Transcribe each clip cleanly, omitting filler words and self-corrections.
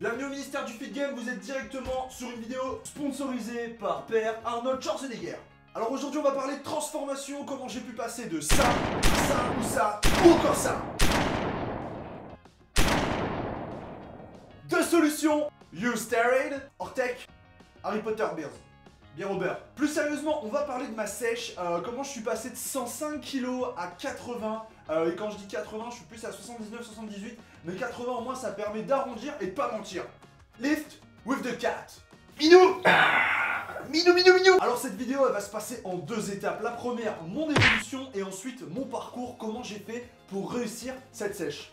Bienvenue au ministère du Fit Game, vous êtes directement sur une vidéo sponsorisée par Père Arnold Schwarzenegger. Alors aujourd'hui on va parler de transformation, comment j'ai pu passer de ça, ou ça, ou encore ça. Deux solutions, use steroid, Ortec, Harry Potter Beers. Bien au beurre. Plus sérieusement, on va parler de ma sèche, comment je suis passé de 105 kg à 80, et quand je dis 80, je suis plus à 79-78, mais 80 au moins ça permet d'arrondir et de pas mentir. Lift with the cat. Minou. Minou. Alors cette vidéo elle va se passer en deux étapes. La première, mon évolution, et ensuite mon parcours, comment j'ai fait pour réussir cette sèche.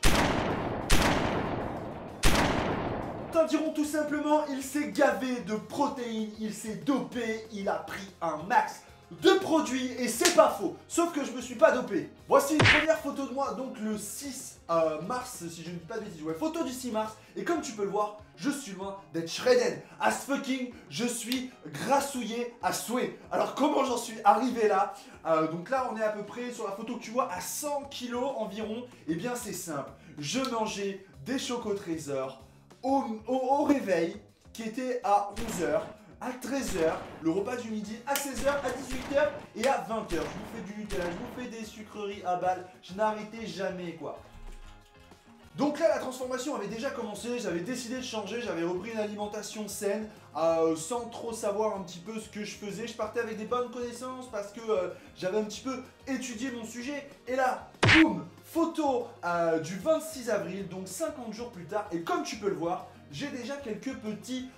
Certains diront tout simplement, il s'est gavé de protéines, il s'est dopé, il a pris un max de produits et c'est pas faux, sauf que je me suis pas dopé. Voici une première photo de moi, donc le 6 mars, si je ne dis pas de bêtises, ouais, photo du 6 mars, et comme tu peux le voir, je suis loin d'être shredded as fucking, je suis grassouillé à souhait. Alors comment j'en suis arrivé là? Donc là on est à peu près sur la photo que tu vois à 100 kg environ. Et bien c'est simple, je mangeais des Choco Trésor au réveil qui était à 11h, à 13h, le repas du midi à 16h, à 18h et à 20h. Je vous fais du Nutella, je vous fais des sucreries à balles, je n'arrêtais jamais quoi. Donc là la transformation avait déjà commencé, j'avais décidé de changer, j'avais repris une alimentation saine, sans trop savoir un petit peu ce que je faisais. Je partais avec des bonnes connaissances parce que j'avais un petit peu étudié mon sujet. Et là, boum, photo du 26 avril, donc 50 jours plus tard. Et comme tu peux le voir, j'ai déjà quelques petits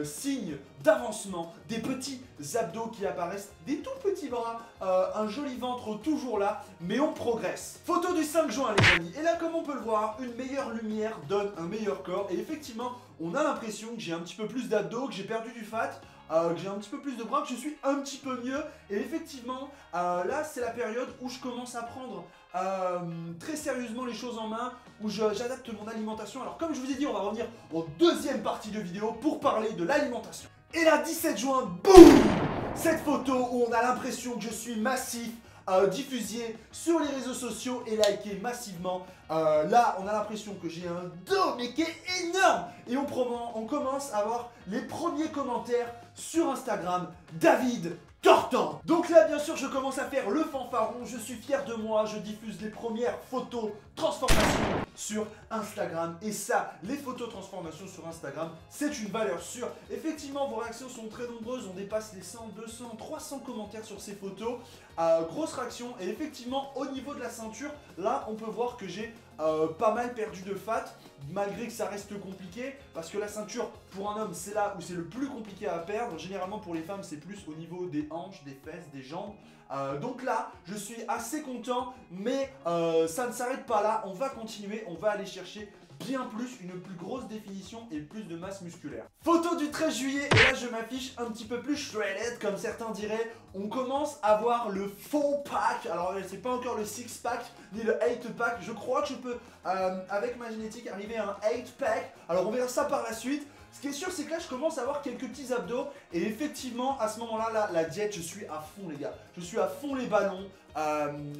signes d'avancement, des petits abdos qui apparaissent, des tout petits bras, un joli ventre toujours là, mais on progresse. Photo du 5 juin les amis, et là comme on peut le voir, une meilleure lumière donne un meilleur corps, et effectivement on a l'impression que j'ai un petit peu plus d'abdos, que j'ai perdu du fat, que j'ai un petit peu plus de bras, que je suis un petit peu mieux, et effectivement là c'est la période où je commence à prendre très sérieusement les choses en main, où j'adapte mon alimentation. Alors comme je vous ai dit, on va revenir en deuxième partie de vidéo pour parler de l'alimentation. Et là 17 juin, boum, cette photo où on a l'impression que je suis massif, diffusé sur les réseaux sociaux et liké massivement. Là on a l'impression que j'ai un dos mais qui est énorme. Et on commence à avoir les premiers commentaires sur Instagram, David Tortan. Donc là bien sûr je commence à faire le fanfaron, je suis fier de moi, je diffuse les premières photos transformation sur Instagram. Et ça, les photos transformation sur Instagram, c'est une valeur sûre. Effectivement vos réactions sont très nombreuses, on dépasse les 100, 200, 300 commentaires sur ces photos. Grosse réaction, et effectivement au niveau de la ceinture, là on peut voir que j'ai pas mal perdu de fat, malgré que ça reste compliqué, parce que la ceinture pour un homme c'est là où c'est le plus compliqué à perdre. Généralement pour les femmes c'est plus au niveau des hanches, des fesses, des jambes. Donc là je suis assez content, mais ça ne s'arrête pas là, on va continuer, on va aller chercher bien plus, une plus grosse définition et plus de masse musculaire. Photo du 13 juillet, et là je m'affiche un petit peu plus shredded comme certains diraient. On commence à voir le full pack, alors c'est pas encore le 6 pack ni le 8 pack, je crois que je peux avec ma génétique arriver à un 8 pack, alors on verra ça par la suite. Ce qui est sûr c'est que là je commence à avoir quelques petits abdos, et effectivement à ce moment là, la diète, je suis à fond les gars, je suis à fond les ballons,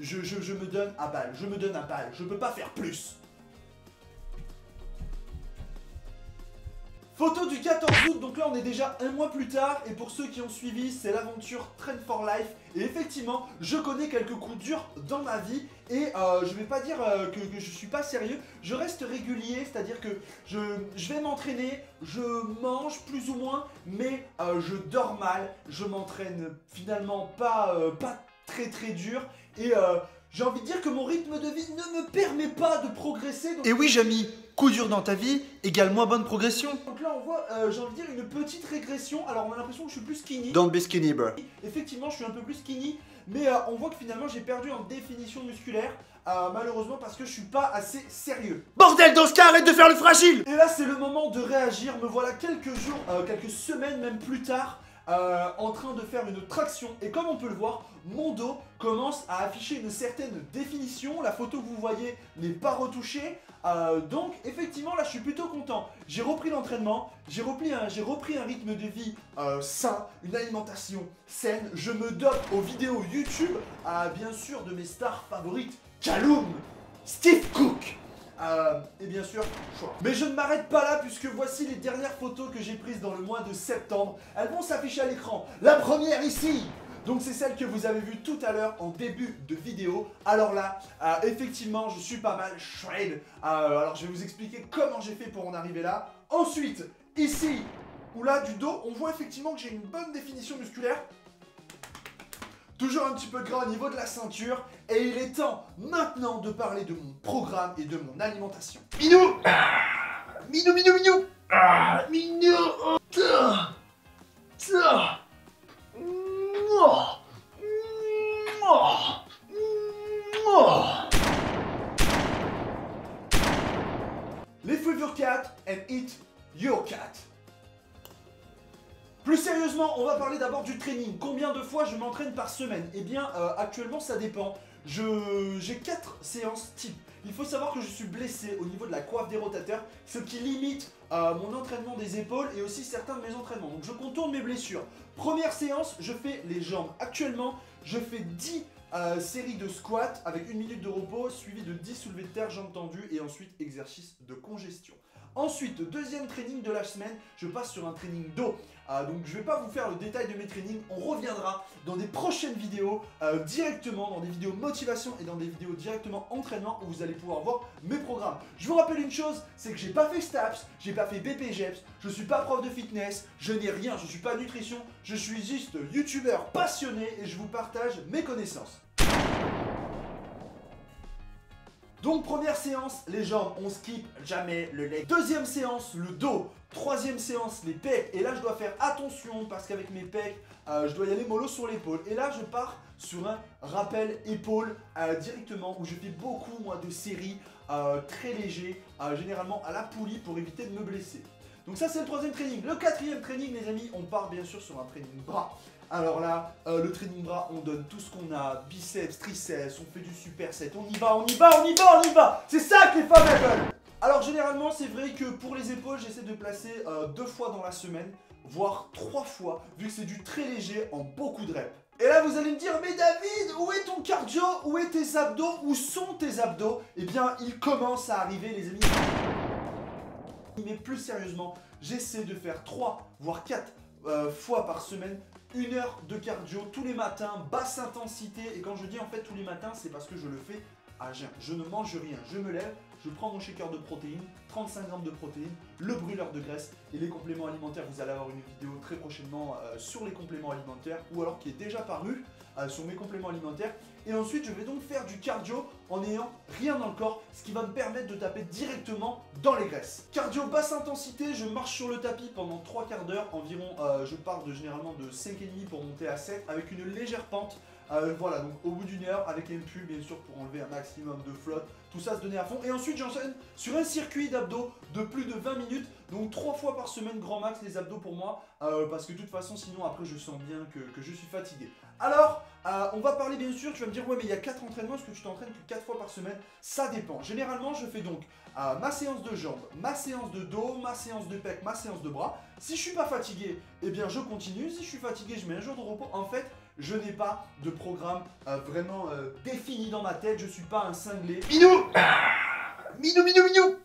je me donne à balle, je peux pas faire plus. Photo du 14 août, donc là on est déjà un mois plus tard, et pour ceux qui ont suivi, c'est l'aventure Train for Life. Et effectivement, je connais quelques coups durs dans ma vie, et je vais pas dire que je suis pas sérieux, je reste régulier, c'est-à-dire que je vais m'entraîner, je mange plus ou moins, mais je dors mal, je m'entraîne finalement pas très dur, et j'ai envie de dire que mon rythme de vie ne me permet pas de progresser. Donc... Et oui Jamy, coup dur dans ta vie égale moins bonne progression. Donc là on voit, j'ai envie de dire, une petite régression. Alors on a l'impression que je suis plus skinny. Don't be skinny bro. Effectivement je suis un peu plus skinny, mais on voit que finalement j'ai perdu en définition musculaire. Malheureusement parce que je suis pas assez sérieux. Bordel d'Oscar, arrête de faire le fragile. Et là c'est le moment de réagir. Me voilà quelques jours, quelques semaines même plus tard, en train de faire une traction, et comme on peut le voir, mon dos commence à afficher une certaine définition. La photo que vous voyez n'est pas retouchée, donc effectivement là je suis plutôt content. J'ai repris l'entraînement, j'ai repris un rythme de vie sain, une alimentation saine. Je me dope aux vidéos YouTube, bien sûr de mes stars favorites, Kaloum, Steve Cook, et bien sûr choix. Mais je ne m'arrête pas là puisque voici les dernières photos que j'ai prises dans le mois de septembre. Elles vont s'afficher à l'écran. La première ici. Donc c'est celle que vous avez vue tout à l'heure en début de vidéo. Alors là, effectivement, je suis pas mal shred. Alors je vais vous expliquer comment j'ai fait pour en arriver là. Ensuite, ici, où là du dos, on voit effectivement que j'ai une bonne définition musculaire. Toujours un petit peu de gras au niveau de la ceinture. Et il est temps maintenant de parler de mon programme et de mon alimentation. Minou, Minou, Minou, Minou, Minou. Live with your cat and eat your cat. Plus sérieusement, on va parler d'abord du training. Combien de fois je m'entraîne par semaine? Eh bien, actuellement, ça dépend. J'ai 4 séances type. Il faut savoir que je suis blessé au niveau de la coiffe des rotateurs, ce qui limite mon entraînement des épaules et aussi certains de mes entraînements. Donc je contourne mes blessures. Première séance, je fais les jambes. Actuellement, je fais 10 séries de squats avec 1 minute de repos, suivi de 10 soulevés de terre, jambes tendues et ensuite exercice de congestion. Ensuite, deuxième training de la semaine, je passe sur un training dos. Donc je ne vais pas vous faire le détail de mes trainings, on reviendra dans des prochaines vidéos directement, dans des vidéos motivation et dans des vidéos directement entraînement où vous allez pouvoir voir mes programmes. Je vous rappelle une chose, c'est que j'ai pas fait STAPS, j'ai pas fait BPGEPS, je suis pas prof de fitness, je n'ai rien, je suis pas nutrition, je suis juste youtubeur passionné et je vous partage mes connaissances. Donc première séance, les jambes, on skip jamais le leg. Deuxième séance, le dos. Troisième séance, les pecs. Et là, je dois faire attention parce qu'avec mes pecs, je dois y aller mollo sur l'épaule. Et là, je pars sur un rappel épaule directement où je fais beaucoup, moi, de séries très légers, généralement à la poulie pour éviter de me blesser. Donc ça, c'est le troisième training. Le quatrième training, les amis, on part bien sûr sur un training bras. Alors là, le training bras, on donne tout ce qu'on a, biceps, triceps, on fait du superset, on y va, on y va, on y va, on y va. C'est ça que les femmes elles veulent. Alors généralement, c'est vrai que pour les épaules, j'essaie de placer 2 fois dans la semaine, voire 3 fois, vu que c'est du très léger en beaucoup de reps. Et là, vous allez me dire, mais David, où est ton cardio? Où est tes abdos? Où sont tes abdos? Eh bien, ils commencent à arriver, les amis. Mais plus sérieusement, j'essaie de faire 3, voire 4 fois par semaine, 1 heure de cardio tous les matins, basse intensité. Et quand je dis en fait tous les matins, c'est parce que je le fais à jeun. Je ne mange rien, je me lève, je prends mon shaker de protéines, 35 grammes de protéines, le brûleur de graisse et les compléments alimentaires. Vous allez avoir une vidéo très prochainement sur les compléments alimentaires ou alors qui est déjà parue sur mes compléments alimentaires. Et ensuite, je vais donc faire du cardio en n'ayant rien dans le corps, ce qui va me permettre de taper directement dans les graisses. Cardio basse intensité, je marche sur le tapis pendant 3 quarts d'heure environ. Je pars généralement de 5,5 pour monter à 7 avec une légère pente. Voilà, donc au bout d'1 heure, avec les pulls bien sûr pour enlever un maximum de flotte, tout ça se donnait à fond. Et ensuite j'enchaîne sur un circuit d'abdos de plus de 20 minutes, donc 3 fois par semaine grand max les abdos pour moi, parce que de toute façon sinon après je sens bien que je suis fatigué. Alors, on va parler bien sûr, tu vas me dire ouais mais il y a 4 entraînements, est-ce que tu t'entraînes que 4 fois par semaine? Ça dépend. Généralement je fais donc ma séance de jambes, ma séance de dos, ma séance de pec, ma séance de bras. Si je suis pas fatigué, eh bien je continue. Si je suis fatigué, je mets un jour de repos. En fait, je n'ai pas de programme vraiment défini dans ma tête. Je suis pas un cinglé. Minou, Minou, Minou, Minou,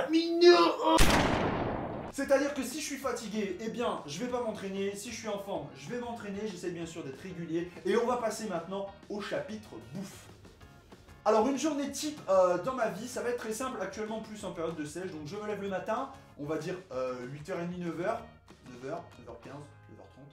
Minou. C'est-à-dire que si je suis fatigué, eh bien, je vais pas m'entraîner. Si je suis en forme, je vais m'entraîner. J'essaie bien sûr d'être régulier. Et on va passer maintenant au chapitre bouffe. Alors, une journée type dans ma vie, ça va être très simple. Actuellement, plus en période de sèche. Donc, je me lève le matin, on va dire 8h30, 9h. 9h, 9h15, 9h30.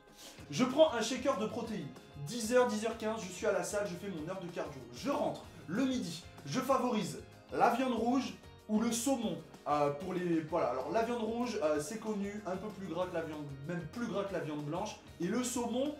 Je prends un shaker de protéines. 10h, 10h15, je suis à la salle, je fais mon heure de cardio. Je rentre le midi, je favorise la viande rouge ou le saumon. Voilà, alors la viande rouge, c'est connu, un peu plus gras que la viande, même plus gras que la viande blanche. Et le saumon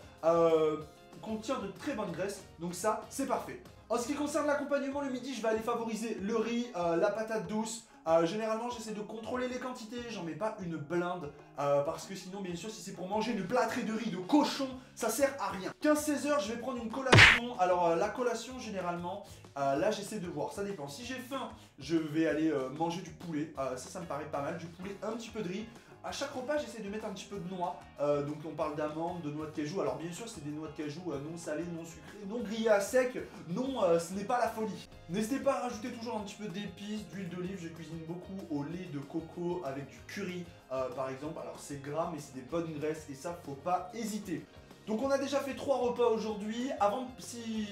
contient de très bonnes graisses, donc ça, c'est parfait. En ce qui concerne l'accompagnement, le midi, je vais aller favoriser le riz, la patate douce. Généralement, j'essaie de contrôler les quantités, j'en mets pas une blinde, parce que sinon, bien sûr, si c'est pour manger une plâtrée de riz de cochon, ça sert à rien. 15-16 heures, je vais prendre une collation. Alors, la collation, généralement, là, j'essaie de voir, ça dépend. Si j'ai faim, je vais aller manger du poulet, ça me paraît pas mal, du poulet, un petit peu de riz. À chaque repas, j'essaie de mettre un petit peu de noix, donc on parle d'amandes, de noix de cajou. Alors bien sûr, c'est des noix de cajou non salées, non sucrées, non grillées à sec, non, ce n'est pas la folie. N'hésitez pas à rajouter toujours un petit peu d'épices, d'huile d'olive. Je cuisine beaucoup au lait de coco avec du curry par exemple. Alors c'est gras mais c'est des bonnes graisses et ça faut pas hésiter. Donc on a déjà fait 3 repas aujourd'hui. Avant,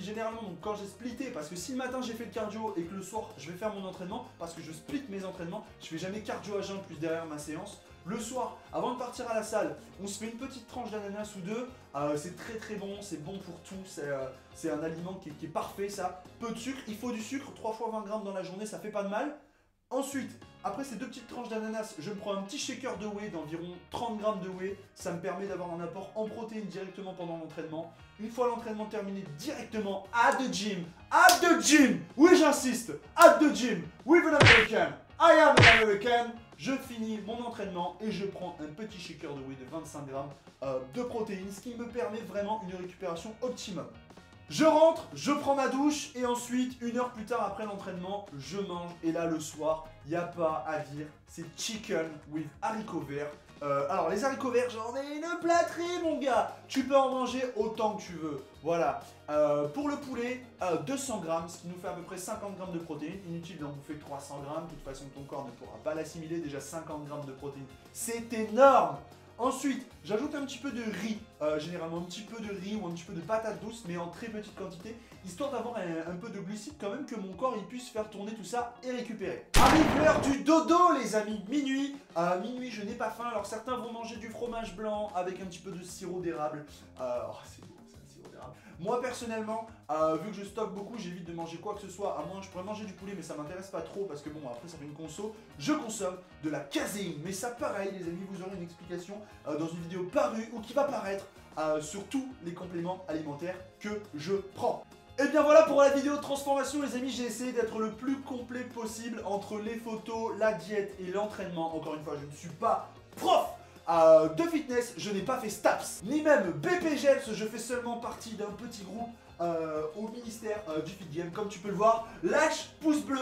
généralement, donc quand j'ai splitté, parce que si le matin j'ai fait le cardio et que le soir je vais faire mon entraînement, parce que je split mes entraînements, je fais jamais cardio à jeun plus derrière ma séance. Le soir, avant de partir à la salle, on se fait une petite tranche d'ananas ou deux. C'est très très bon, c'est bon pour tout. C'est un aliment qui est parfait ça. Peu de sucre, il faut du sucre, 3 fois 20 grammes dans la journée, ça fait pas de mal. Ensuite, après ces 2 petites tranches d'ananas, je me prends un petit shaker de whey d'environ 30 grammes de whey. Ça me permet d'avoir un apport en protéines directement pendant l'entraînement. Une fois l'entraînement terminé, directement at the gym. At the gym. Oui, j'insiste. At the gym. With an American. I am an American. Je finis mon entraînement et je prends un petit shaker de whey de 25 grammes de protéines, ce qui me permet vraiment une récupération optimum. Je rentre, je prends ma douche et ensuite, 1 heure plus tard après l'entraînement, je mange. Et là, le soir, il n'y a pas à dire, c'est chicken with haricots verts. Alors, les haricots verts, j'en ai une plâtrée, mon gars. Tu peux en manger autant que tu veux. Voilà. Pour le poulet, 200 grammes, ce qui nous fait à peu près 50 grammes de protéines. Inutile d'en bouffer 300 grammes. De toute façon, ton corps ne pourra pas l'assimiler. Déjà 50 grammes de protéines, c'est énorme. Ensuite, j'ajoute un petit peu de riz, généralement un petit peu de riz ou un petit peu de patate douce, mais en très petite quantité, histoire d'avoir un peu de glucides quand même, que mon corps il puisse faire tourner tout ça et récupérer. Arrive l'heure du dodo les amis, minuit. Minuit je n'ai pas faim, alors certains vont manger du fromage blanc avec un petit peu de sirop d'érable. Oh, c'est beau ça, le sirop d'érable. Moi personnellement, vu que je stocke beaucoup, j'évite de manger quoi que ce soit, à moins je pourrais manger du poulet mais ça m'intéresse pas trop parce que bon après ça fait une conso. Je consomme de la caséine, mais ça pareil les amis, vous aurez une explication dans une vidéo parue ou qui va paraître sur tous les compléments alimentaires que je prends. Et bien voilà pour la vidéo de transformation les amis, j'ai essayé d'être le plus complet possible entre les photos, la diète et l'entraînement. Encore une fois, je ne suis pas prof de fitness, je n'ai pas fait STAPS, ni même BPGEPS, je fais seulement partie d'un petit groupe au ministère du Fit Game. Comme tu peux le voir, lâche pouce bleu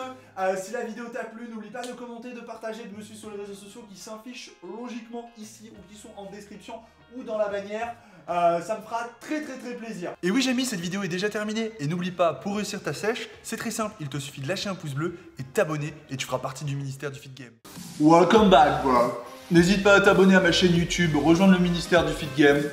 si la vidéo t'a plu, n'oublie pas de commenter, de partager, de me suivre sur les réseaux sociaux qui s'affichent logiquement ici ou qui sont en description ou dans la bannière. Ça me fera très plaisir. Et oui j'ai mis, cette vidéo est déjà terminée. Et n'oublie pas, pour réussir ta sèche, c'est très simple, il te suffit de lâcher un pouce bleu et de t'abonner et tu feras partie du ministère du Fit Game. Welcome back bro. N'hésite pas à t'abonner à ma chaîne YouTube, rejoindre le ministère du Fit Game.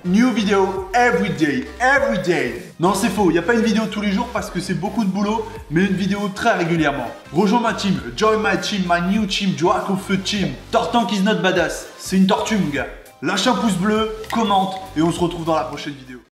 New video every day. Non c'est faux, il n'y a pas une vidéo tous les jours parce que c'est beaucoup de boulot, mais une vidéo très régulièrement. Rejoins ma team, join my team, my new team, Joaco Feu Team. Tortank is not badass, c'est une tortue mon gars. Lâche un pouce bleu, commente et on se retrouve dans la prochaine vidéo.